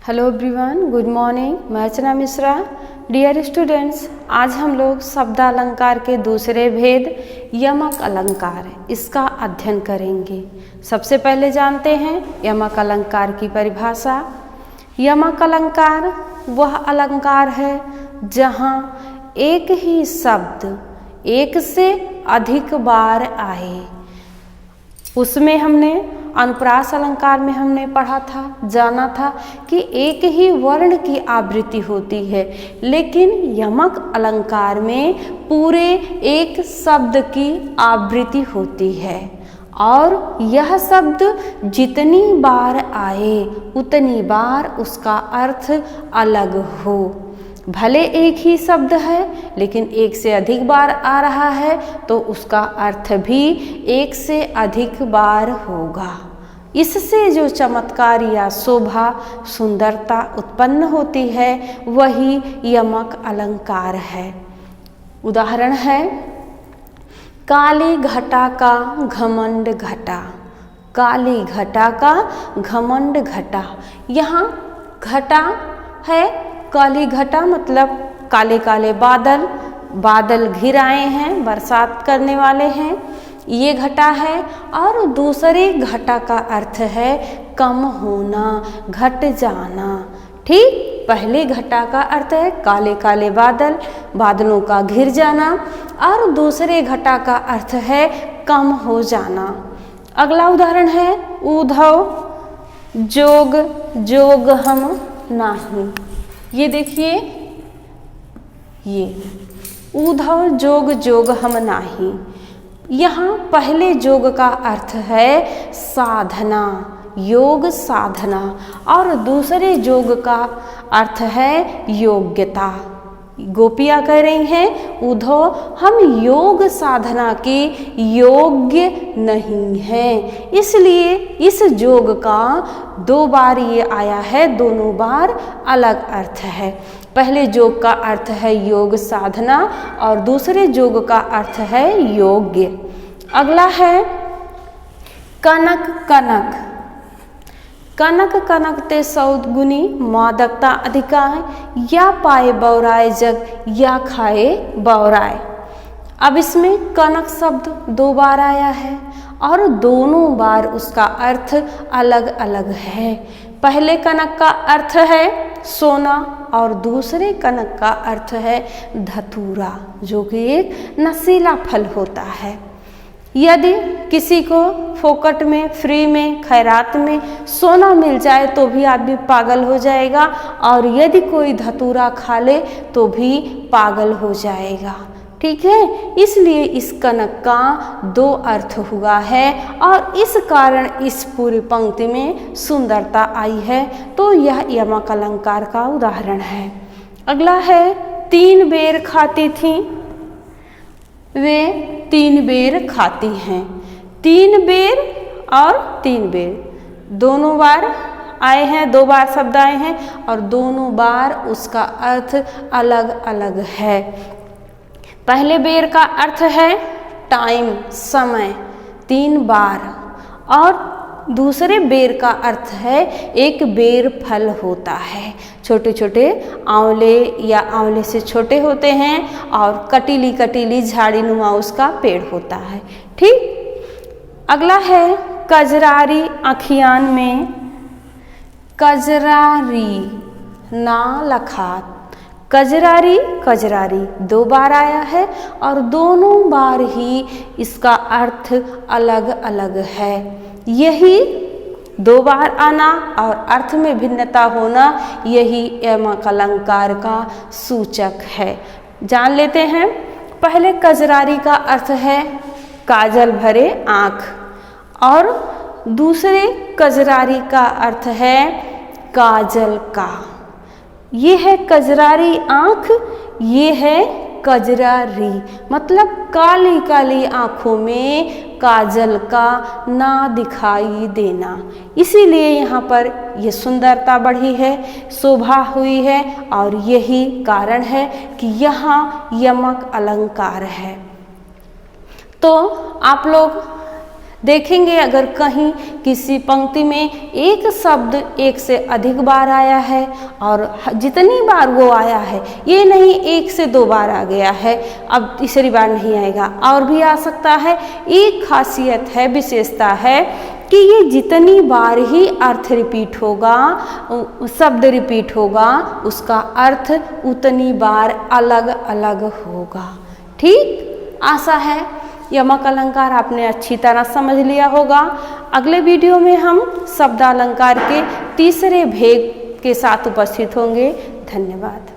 Hello everyone, good morning. मैं Archana Mishra. Dear students, आज हम लोग शब्दालंकार के दूसरे भेद यमक अलंकार इसका अध्ययन करेंगे। सबसे पहले जानते हैं यमक अलंकार की परिभाषा। यमक अलंकार वह अलंकार है जहाँ एक ही शब्द एक से अधिक बार आए। उसमें हमने अनुप्रास अलंकार में हमने पढ़ा था, जाना था कि एक ही वर्ण की आवृत्ति होती है, लेकिन यमक अलंकार में पूरे एक शब्द की आवृत्ति होती है और यह शब्द जितनी बार आए उतनी बार उसका अर्थ अलग हो। भले एक ही शब्द है लेकिन एक से अधिक बार आ रहा है तो उसका अर्थ भी एक से अधिक बार होगा। इससे जो चमत्कार या शोभा सुंदरता उत्पन्न होती है वही यमक अलंकार है। उदाहरण है, काली घटा का घमंड घटा। काली घटा का घमंड घटा। यहाँ घटा है, काली घटा मतलब काले काले बादल, बादल घिर आए हैं, बरसात करने वाले हैं, ये घटा है। और दूसरे घटा का अर्थ है कम होना, घट जाना। ठीक, पहले घटा का अर्थ है काले काले बादल, बादलों का घिर जाना, और दूसरे घटा का अर्थ है कम हो जाना। अगला उदाहरण है, ऊधव जोग जोग हम नाही। ये देखिए, ये ऊधव जोग जोग हम नाही। यहाँ पहले जोग का अर्थ है साधना, योग साधना, और दूसरे जोग का अर्थ है योग्यता। गोपियाँ कह रही हैं, उद्धव हम योग साधना के योग्य नहीं हैं, इसलिए इस जोग का दो बार ये आया है, दोनों बार अलग अर्थ है। पहले जोग का अर्थ है योग साधना और दूसरे जोग का अर्थ है योग्य। अगला है कनक कनक। कनक कनक ते सौद गुनी मादकता अधिकाय, या पाए बौराए जग या खाए बौराए। अब इसमें कनक शब्द दो बार आया है और दोनों बार उसका अर्थ अलग अलग है। पहले कनक का अर्थ है सोना और दूसरे कनक का अर्थ है धतूरा, जो कि एक नशीला फल होता है। यदि किसी को फोकट में, फ्री में, खैरात में सोना मिल जाए तो भी आदमी पागल हो जाएगा, और यदि कोई धतूरा खा ले तो भी पागल हो जाएगा। ठीक है, इसलिए इस कनक का दो अर्थ हुआ है और इस कारण इस पूरी पंक्ति में सुंदरता आई है, तो यह यमक अलंकार का उदाहरण है। अगला है, तीन बेर खाती थी वे तीन बेर खाती हैं। तीन बेर और तीन बेर दोनों बार आए हैं, दो बार शब्द आए हैं और दोनों बार उसका अर्थ अलग अलग है। पहले बेर का अर्थ है टाइम, समय, तीन बार, और दूसरे बेर का अर्थ है एक बेर फल होता है। छोटे छोटे आंवले या आंवले से छोटे होते हैं और कटीली कटीली झाड़ी नुमा उसका पेड़ होता है। ठीक, अगला है कजरारी अखियान में। कजरारी ना लखात। कजरारी कजरारी दो बार आया है और दोनों बार ही इसका अर्थ अलग अलग है। यही दो बार आना और अर्थ में भिन्नता होना, यही यमक अलंकार का सूचक है। जान लेते हैं। पहले कजरारी का अर्थ है काजल भरे आँख, और दूसरे कजरारी का अर्थ है काजल का। ये है कजरारी आँख, ये है कजरारी, मतलब काली काली आँखों में काजल का ना दिखाई देना। इसीलिए यहाँ पर ये सुंदरता बढ़ी है, शोभा हुई है, और यही कारण है कि यहाँ यमक अलंकार है। तो आप लोग देखेंगे अगर कहीं किसी पंक्ति में एक शब्द एक से अधिक बार आया है और जितनी बार वो आया है, ये नहीं एक से 2 बार आ गया है अब तीसरी बार नहीं आएगा और भी आ सकता है। एक खासियत है, विशेषता है कि ये जितनी बार ही अर्थ रिपीट होगा, शब्द रिपीट होगा, उसका अर्थ उतनी बार अलग अलग होगा। ठीक, आशा है यमक अलंकार आपने अच्छी तरह समझ लिया होगा। अगले वीडियो में हम शब्दालंकार के तीसरे भेद के साथ उपस्थित होंगे। धन्यवाद।